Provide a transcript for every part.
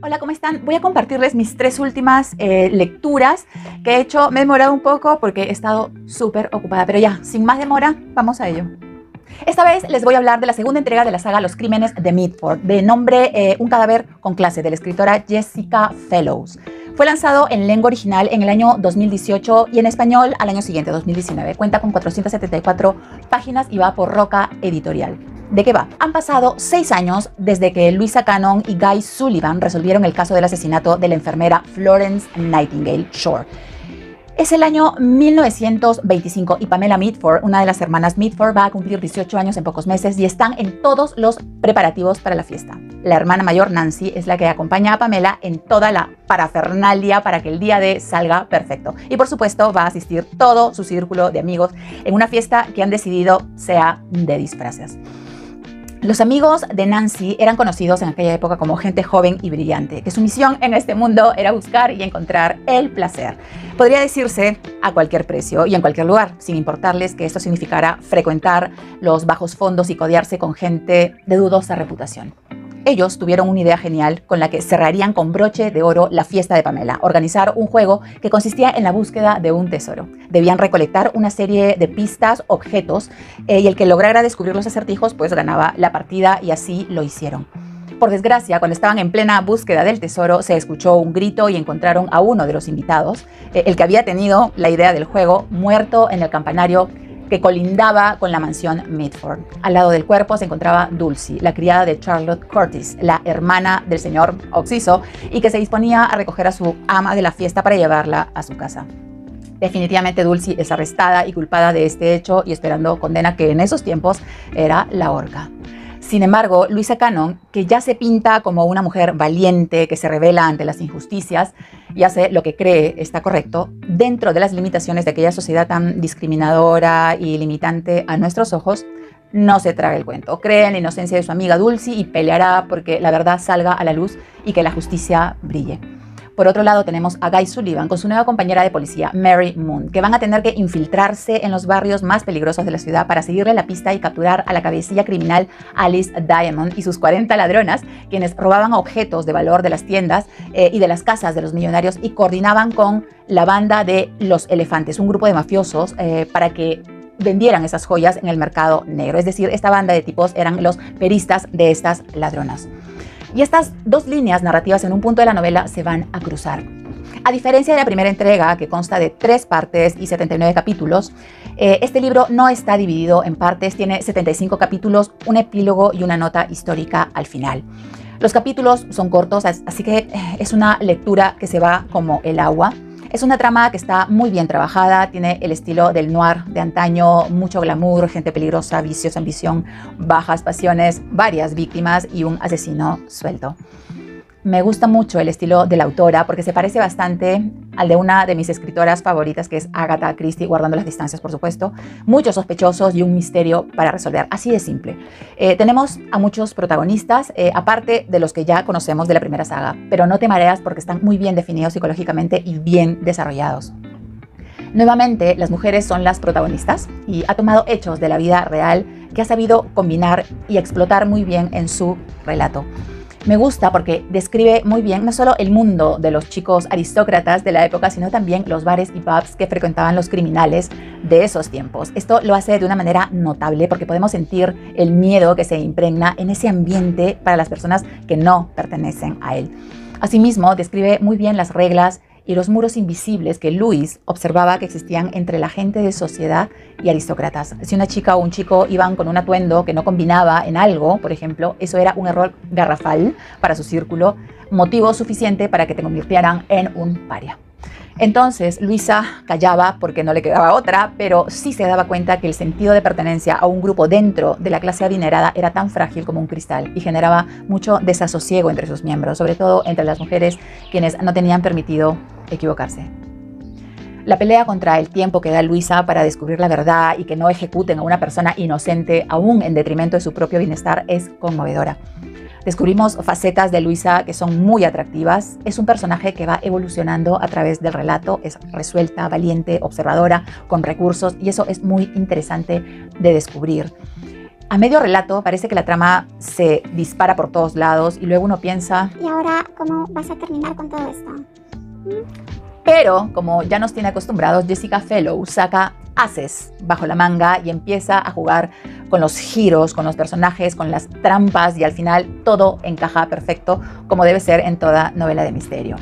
Hola, ¿cómo están? Voy a compartirles mis tres últimas lecturas que he hecho. Me he demorado un poco porque he estado súper ocupada, pero ya, sin más demora, vamos a ello. Esta vez les voy a hablar de la segunda entrega de la saga Los Crímenes de Mitford, de nombre Un cadáver con clase, de la escritora Jessica Fellowes. Fue lanzado en lengua original en el año 2018 y en español al año siguiente, 2019. Cuenta con 474 páginas y va por Roca Editorial. ¿De qué va? Han pasado 6 años desde que Louisa Cannon y Guy Sullivan resolvieron el caso del asesinato de la enfermera Florence Nightingale Shore. Es el año 1925 y Pamela Mitford, una de las hermanas Mitford, va a cumplir 18 años en pocos meses y están en todos los preparativos para la fiesta. La hermana mayor, Nancy, es la que acompaña a Pamela en toda la parafernalia para que el día D salga perfecto. Y por supuesto va a asistir todo su círculo de amigos en una fiesta que han decidido sea de disfraces. Los amigos de Nancy eran conocidos en aquella época como gente joven y brillante, que su misión en este mundo era buscar y encontrar el placer. Podría decirse a cualquier precio y en cualquier lugar, sin importarles que esto significara frecuentar los bajos fondos y codearse con gente de dudosa reputación. Ellos tuvieron una idea genial con la que cerrarían con broche de oro la fiesta de Pamela, organizar un juego que consistía en la búsqueda de un tesoro. Debían recolectar una serie de pistas, objetos, y el que lograra descubrir los acertijos pues ganaba la partida y así lo hicieron. Por desgracia, cuando estaban en plena búsqueda del tesoro, se escuchó un grito y encontraron a uno de los invitados, el que había tenido la idea del juego, muerto en el campanario que colindaba con la mansión Mitford. Al lado del cuerpo se encontraba Dulcie, la criada de Charlotte Curtis, la hermana del señor Oxiso, y que se disponía a recoger a su ama de la fiesta para llevarla a su casa. Definitivamente Dulcie es arrestada y culpada de este hecho y esperando condena, que en esos tiempos era la horca. Sin embargo, Louisa Cannon, que ya se pinta como una mujer valiente que se revela ante las injusticias y hace lo que cree está correcto, dentro de las limitaciones de aquella sociedad tan discriminadora y limitante a nuestros ojos, no se traga el cuento. Cree en la inocencia de su amiga Dulcie y peleará porque la verdad salga a la luz y que la justicia brille. Por otro lado, tenemos a Guy Sullivan con su nueva compañera de policía, Mary Moon, que van a tener que infiltrarse en los barrios más peligrosos de la ciudad para seguirle la pista y capturar a la cabecilla criminal Alice Diamond y sus 40 ladronas, quienes robaban objetos de valor de las tiendas y de las casas de los millonarios y coordinaban con la banda de Los Elefantes, un grupo de mafiosos para que vendieran esas joyas en el mercado negro. Es decir, esta banda de tipos eran los peristas de estas ladronas. Y estas dos líneas narrativas en un punto de la novela se van a cruzar. A diferencia de la primera entrega, que consta de 3 partes y 79 capítulos, este libro no está dividido en partes, tiene 75 capítulos, un epílogo y una nota histórica al final. Los capítulos son cortos, así que es una lectura que se va como el agua. Es una trama que está muy bien trabajada, tiene el estilo del noir de antaño, mucho glamour, gente peligrosa, vicios, ambición, bajas pasiones, varias víctimas y un asesino suelto. Me gusta mucho el estilo de la autora porque se parece bastante al de una de mis escritoras favoritas, que es Agatha Christie, guardando las distancias, por supuesto. Muchos sospechosos y un misterio para resolver, así de simple. Tenemos a muchos protagonistas, aparte de los que ya conocemos de la primera saga, pero no te mareas porque están muy bien definidos psicológicamente y bien desarrollados. Nuevamente, las mujeres son las protagonistas y ha tomado hechos de la vida real que ha sabido combinar y explotar muy bien en su relato. Me gusta porque describe muy bien no solo el mundo de los chicos aristócratas de la época, sino también los bares y pubs que frecuentaban los criminales de esos tiempos. Esto lo hace de una manera notable porque podemos sentir el miedo que se impregna en ese ambiente para las personas que no pertenecen a él. Asimismo, describe muy bien las reglas y los muros invisibles que Louis observaba que existían entre la gente de sociedad y aristócratas. Si una chica o un chico iban con un atuendo que no combinaba en algo, por ejemplo, eso era un error garrafal para su círculo, motivo suficiente para que te convirtieran en un paria. Entonces, Louisa callaba porque no le quedaba otra, pero sí se daba cuenta que el sentido de pertenencia a un grupo dentro de la clase adinerada era tan frágil como un cristal y generaba mucho desasosiego entre sus miembros, sobre todo entre las mujeres, quienes no tenían permitido equivocarse. La pelea contra el tiempo que da Louisa para descubrir la verdad y que no ejecuten a una persona inocente aún en detrimento de su propio bienestar es conmovedora. Descubrimos facetas de Louisa que son muy atractivas. Es un personaje que va evolucionando a través del relato. Es resuelta, valiente, observadora, con recursos y eso es muy interesante de descubrir. A medio relato parece que la trama se dispara por todos lados y luego uno piensa, ¿y ahora cómo vas a terminar con todo esto? Pero, como ya nos tiene acostumbrados, Jessica Fellow saca ases bajo la manga y empieza a jugar con los giros, con los personajes, con las trampas y al final todo encaja perfecto como debe ser en toda novela de misterio.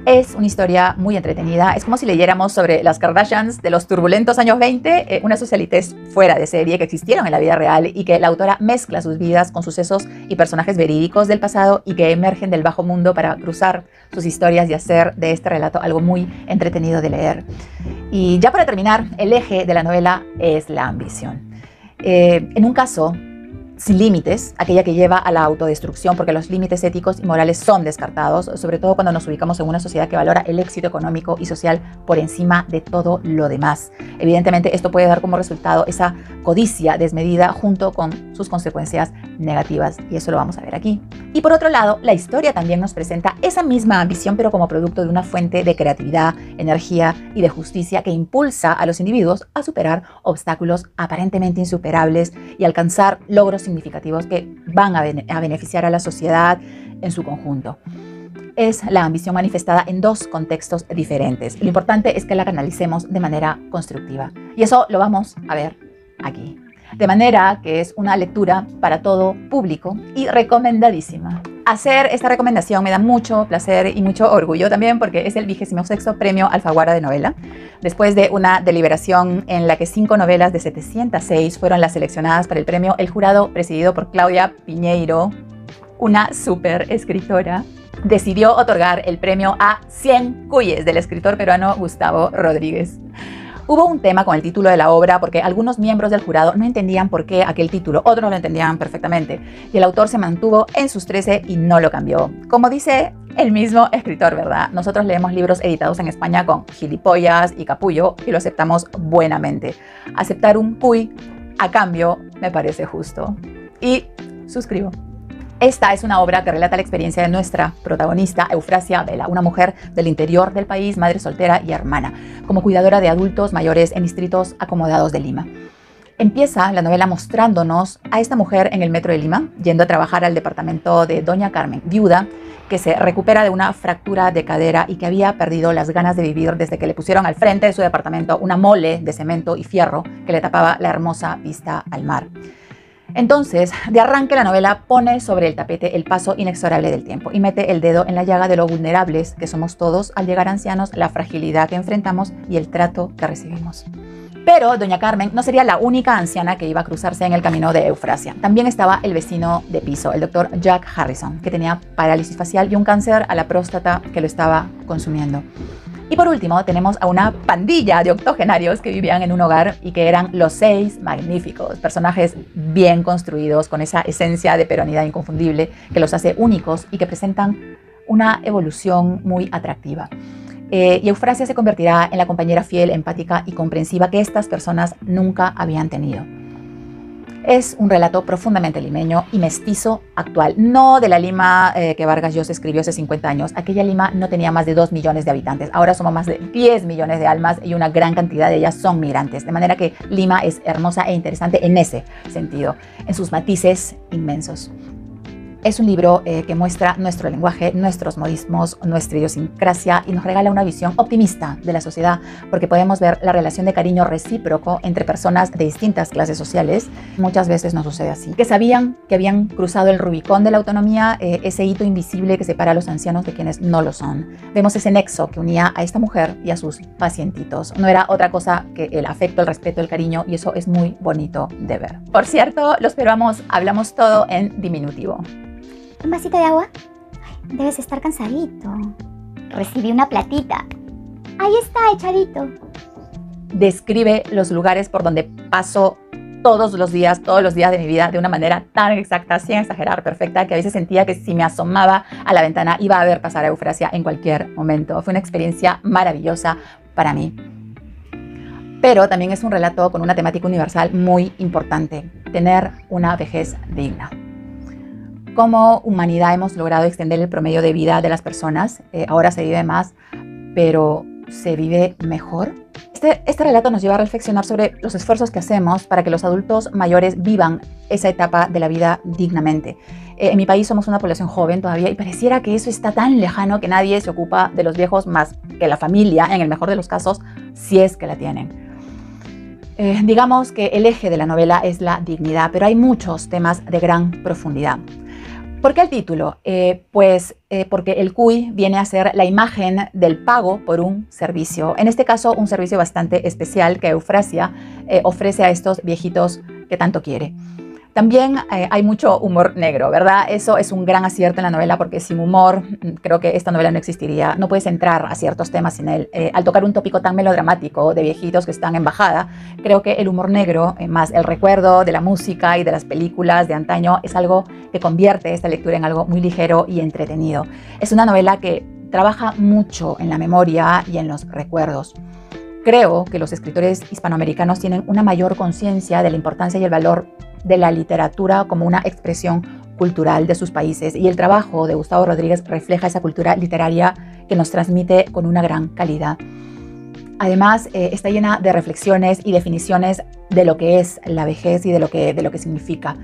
Es una historia muy entretenida, es como si leyéramos sobre las Kardashians de los turbulentos años 20, unas socialites fuera de serie que existieron en la vida real y que la autora mezcla sus vidas con sucesos y personajes verídicos del pasado y que emergen del bajo mundo para cruzar sus historias y hacer de este relato algo muy entretenido de leer. Y ya para terminar, el eje de la novela es la ambición. En un caso sin límites, aquella que lleva a la autodestrucción, porque los límites éticos y morales son descartados, sobre todo cuando nos ubicamos en una sociedad que valora el éxito económico y social por encima de todo lo demás. Evidentemente, esto puede dar como resultado esa codicia desmedida junto con sus consecuencias negativas, y eso lo vamos a ver aquí. Y por otro lado, la historia también nos presenta esa misma ambición, pero como producto de una fuente de creatividad, energía y de justicia que impulsa a los individuos a superar obstáculos aparentemente insuperables y alcanzar logros significativos que van a beneficiar a la sociedad en su conjunto. Es la ambición manifestada en dos contextos diferentes. Lo importante es que la canalicemos de manera constructiva. Y eso lo vamos a ver aquí. De manera que es una lectura para todo público y recomendadísima. Hacer esta recomendación me da mucho placer y mucho orgullo también porque es el 26º premio Alfaguara de novela. Después de una deliberación en la que 5 novelas de 706 fueron las seleccionadas para el premio, el jurado, presidido por Claudia Piñeiro, una súper escritora, decidió otorgar el premio a 100 cuyes del escritor peruano Gustavo Rodríguez. Hubo un tema con el título de la obra porque algunos miembros del jurado no entendían por qué aquel título, otros lo entendían perfectamente, y el autor se mantuvo en sus 13 y no lo cambió. Como dice el mismo escritor, ¿verdad? Nosotros leemos libros editados en España con gilipollas y capullo y lo aceptamos buenamente. Aceptar un cuy a cambio me parece justo. Y suscribo. Esta es una obra que relata la experiencia de nuestra protagonista, Eufrasia Vela, una mujer del interior del país, madre soltera y hermana, como cuidadora de adultos mayores en distritos acomodados de Lima. Empieza la novela mostrándonos a esta mujer en el metro de Lima, yendo a trabajar al departamento de Doña Carmen, viuda, que se recupera de una fractura de cadera y que había perdido las ganas de vivir desde que le pusieron al frente de su departamento una mole de cemento y fierro que le tapaba la hermosa vista al mar. Entonces, de arranque la novela pone sobre el tapete el paso inexorable del tiempo y mete el dedo en la llaga de lo vulnerables que somos todos al llegar ancianos, la fragilidad que enfrentamos y el trato que recibimos. Pero doña Carmen no sería la única anciana que iba a cruzarse en el camino de Eufrasia. También estaba el vecino de piso, el doctor Jack Harrison, que tenía parálisis facial y un cáncer a la próstata que lo estaba consumiendo. Y por último, tenemos a una pandilla de octogenarios que vivían en un hogar y que eran los 6 magníficos, personajes bien construidos con esa esencia de peruanidad inconfundible que los hace únicos y que presentan una evolución muy atractiva. Y Eufrasia se convertirá en la compañera fiel, empática y comprensiva que estas personas nunca habían tenido. Es un relato profundamente limeño y mestizo actual, no de la Lima que Vargas Llosa escribió hace 50 años. Aquella Lima no tenía más de 2 millones de habitantes, ahora somos más de 10 millones de almas y una gran cantidad de ellas son migrantes, de manera que Lima es hermosa e interesante en ese sentido, en sus matices inmensos. Es un libro que muestra nuestro lenguaje, nuestros modismos, nuestra idiosincrasia y nos regala una visión optimista de la sociedad porque podemos ver la relación de cariño recíproco entre personas de distintas clases sociales. Muchas veces nos sucede así. Que sabían que habían cruzado el Rubicón de la autonomía, ese hito invisible que separa a los ancianos de quienes no lo son. Vemos ese nexo que unía a esta mujer y a sus pacientitos. No era otra cosa que el afecto, el respeto, el cariño y eso es muy bonito de ver. Por cierto, los peruanos hablamos todo en diminutivo. ¿Un vasito de agua? Ay, debes estar cansadito. Recibí una platita. Ahí está, echadito. Describe los lugares por donde paso todos los días de mi vida de una manera tan exacta, sin exagerar, perfecta, que a veces sentía que si me asomaba a la ventana iba a ver pasar a Eufrasia en cualquier momento. Fue una experiencia maravillosa para mí. Pero también es un relato con una temática universal muy importante, tener una vejez digna. Como humanidad hemos logrado extender el promedio de vida de las personas. Ahora se vive más, pero ¿se vive mejor? Este relato nos lleva a reflexionar sobre los esfuerzos que hacemos para que los adultos mayores vivan esa etapa de la vida dignamente. En mi país somos una población joven todavía y pareciera que eso está tan lejano que nadie se ocupa de los viejos más que la familia, en el mejor de los casos, si es que la tienen. Digamos que el eje de la novela es la dignidad, pero hay muchos temas de gran profundidad. ¿Por qué el título? Porque el cuy viene a ser la imagen del pago por un servicio. En este caso, un servicio bastante especial que Eufrasia ofrece a estos viejitos que tanto quiere. También hay mucho humor negro, ¿verdad? Eso es un gran acierto en la novela porque sin humor creo que esta novela no existiría. No puedes entrar a ciertos temas sin él. Al tocar un tópico tan melodramático de viejitos que están en bajada, creo que el humor negro, más el recuerdo de la música y de las películas de antaño, es algo que convierte esta lectura en algo muy ligero y entretenido. Es una novela que trabaja mucho en la memoria y en los recuerdos. Creo que los escritores hispanoamericanos tienen una mayor conciencia de la importancia y el valor de la literatura como una expresión cultural de sus países, y el trabajo de Gustavo Rodríguez refleja esa cultura literaria que nos transmite con una gran calidad. Además, está llena de reflexiones y definiciones de lo que es la vejez y de lo que significa.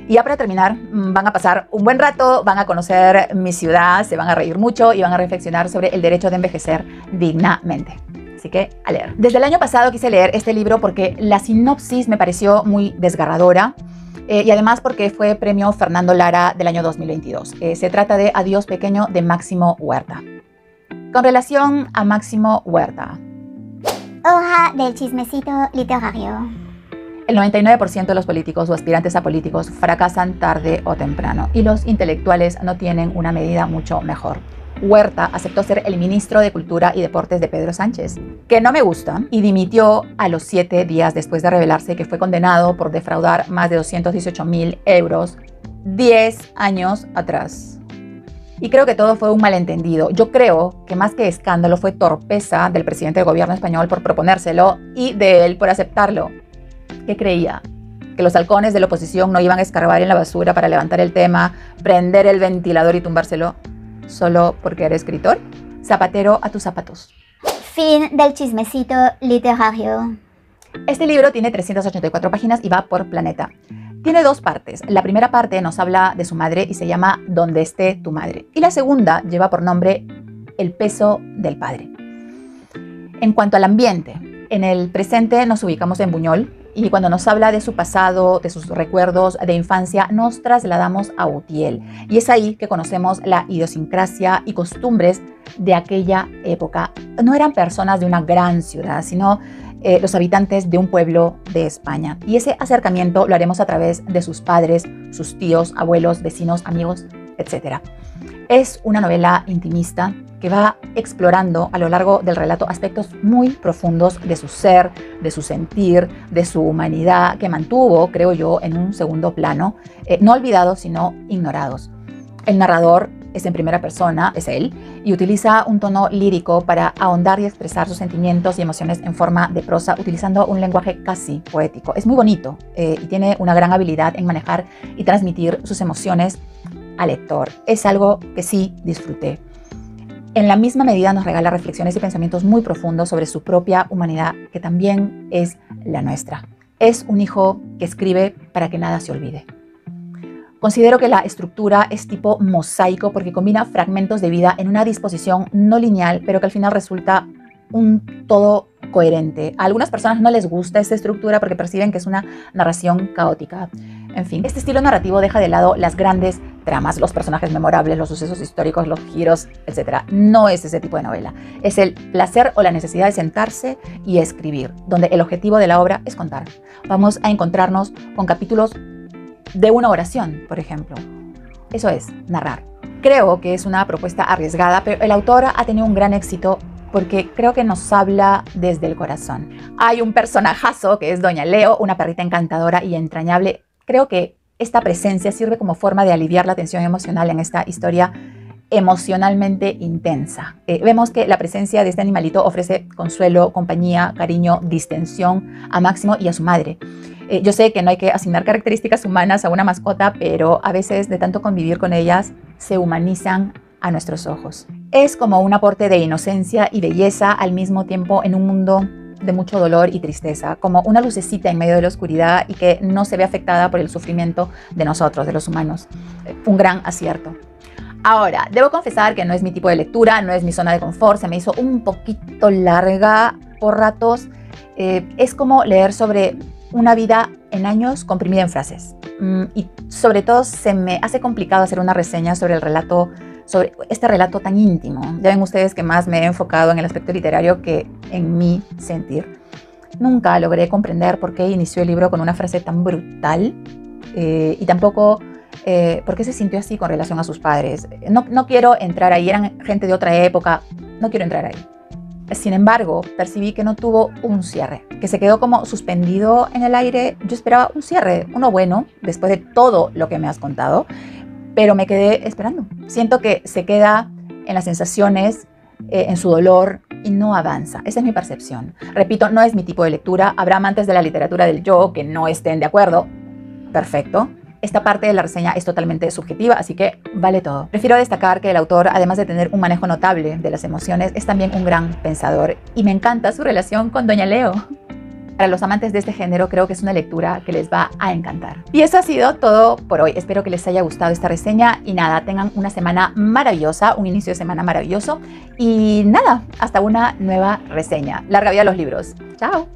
Y ya para terminar, van a pasar un buen rato, van a conocer mi ciudad, se van a reír mucho y van a reflexionar sobre el derecho de envejecer dignamente. Así que a leer. Desde el año pasado quise leer este libro porque la sinopsis me pareció muy desgarradora y además porque fue premio Fernando Lara del año 2022. Se trata de Adiós Pequeño de Máximo Huerta. Con relación a Máximo Huerta. Hoja del chismecito literario. El 99% de los políticos o aspirantes a políticos fracasan tarde o temprano y los intelectuales no tienen una medida mucho mejor. Huerta aceptó ser el ministro de Cultura y Deportes de Pedro Sánchez, que no me gusta, y dimitió a los 7 días después de revelarse que fue condenado por defraudar más de 218.000 euros 10 años atrás. Y creo que todo fue un malentendido. Yo creo que más que escándalo fue torpeza del presidente del gobierno español por proponérselo y de él por aceptarlo. ¿Qué creía? ¿Que los halcones de la oposición no iban a escarbar en la basura para levantar el tema, prender el ventilador y tumbárselo? ¿Solo porque era escritor? Zapatero a tus zapatos. Fin del chismecito literario. Este libro tiene 384 páginas y va por planeta. Tiene 2 partes. La primera parte nos habla de su madre y se llama Donde esté tu madre. Y la segunda lleva por nombre El peso del padre. En cuanto al ambiente, en el presente nos ubicamos en Buñol, y cuando nos habla de su pasado, de sus recuerdos de infancia, nos trasladamos a Utiel. Y es ahí que conocemos la idiosincrasia y costumbres de aquella época. No eran personas de una gran ciudad, sino los habitantes de un pueblo de España. Y ese acercamiento lo haremos a través de sus padres, sus tíos, abuelos, vecinos, amigos, etc. Es una novela intimista que va explorando a lo largo del relato aspectos muy profundos de su ser, de su sentir, de su humanidad, que mantuvo, creo yo, en un segundo plano, no olvidados, sino ignorados. El narrador es en primera persona, es él, y utiliza un tono lírico para ahondar y expresar sus sentimientos y emociones en forma de prosa, utilizando un lenguaje casi poético. Es muy bonito y tiene una gran habilidad en manejar y transmitir sus emociones al lector. Es algo que sí disfruté. En la misma medida nos regala reflexiones y pensamientos muy profundos sobre su propia humanidad, que también es la nuestra. Es un hijo que escribe para que nada se olvide. Considero que la estructura es tipo mosaico porque combina fragmentos de vida en una disposición no lineal, pero que al final resulta un todo coherente. A algunas personas no les gusta esta estructura porque perciben que es una narración caótica. En fin, este estilo narrativo deja de lado las grandes tramas, los personajes memorables, los sucesos históricos, los giros, etc. No es ese tipo de novela. Es el placer o la necesidad de sentarse y escribir, donde el objetivo de la obra es contar. Vamos a encontrarnos con capítulos de una oración, por ejemplo. Eso es, narrar. Creo que es una propuesta arriesgada, pero el autor ha tenido un gran éxito porque creo que nos habla desde el corazón. Hay un personajazo que es Doña Leo, una perrita encantadora y entrañable. Creo que esta presencia sirve como forma de aliviar la tensión emocional en esta historia emocionalmente intensa. Vemos que la presencia de este animalito ofrece consuelo, compañía, cariño, distensión a Máximo y a su madre. Yo sé que no hay que asignar características humanas a una mascota, pero a veces de tanto convivir con ellas se humanizan a nuestros ojos. Es como un aporte de inocencia y belleza al mismo tiempo en un mundo de mucho dolor y tristeza, como una lucecita en medio de la oscuridad y que no se ve afectada por el sufrimiento de nosotros, de los humanos. Fue un gran acierto. Ahora, debo confesar que no es mi tipo de lectura, no es mi zona de confort, se me hizo un poquito larga por ratos. Es como leer sobre una vida en años comprimida en frases. Y sobre todo se me hace complicado hacer una reseña sobre el relato, sobre este relato tan íntimo. Ya ven ustedes que más me he enfocado en el aspecto literario que en mi sentir. Nunca logré comprender por qué inició el libro con una frase tan brutal y tampoco por qué se sintió así con relación a sus padres. No quiero entrar ahí, eran gente de otra época, no quiero entrar ahí. Sin embargo, percibí que no tuvo un cierre, que se quedó como suspendido en el aire. Yo esperaba un cierre, uno bueno, después de todo lo que me has contado, pero me quedé esperando. Siento que se queda en las sensaciones, en su dolor y no avanza. Esa es mi percepción. Repito, no es mi tipo de lectura. Habrá amantes de la literatura del yo que no estén de acuerdo. Perfecto. Esta parte de la reseña es totalmente subjetiva, así que vale todo. Prefiero destacar que el autor, además de tener un manejo notable de las emociones, es también un gran pensador y me encanta su relación con Doña Leo. Para los amantes de este género creo que es una lectura que les va a encantar. Y eso ha sido todo por hoy. Espero que les haya gustado esta reseña y nada, tengan una semana maravillosa, un inicio de semana maravilloso y nada, hasta una nueva reseña. Larga vida a los libros. Chao.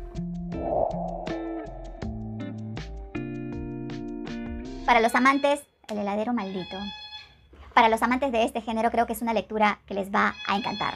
Para los amantes, El heladero maldito. Para los amantes de este género creo que es una lectura que les va a encantar.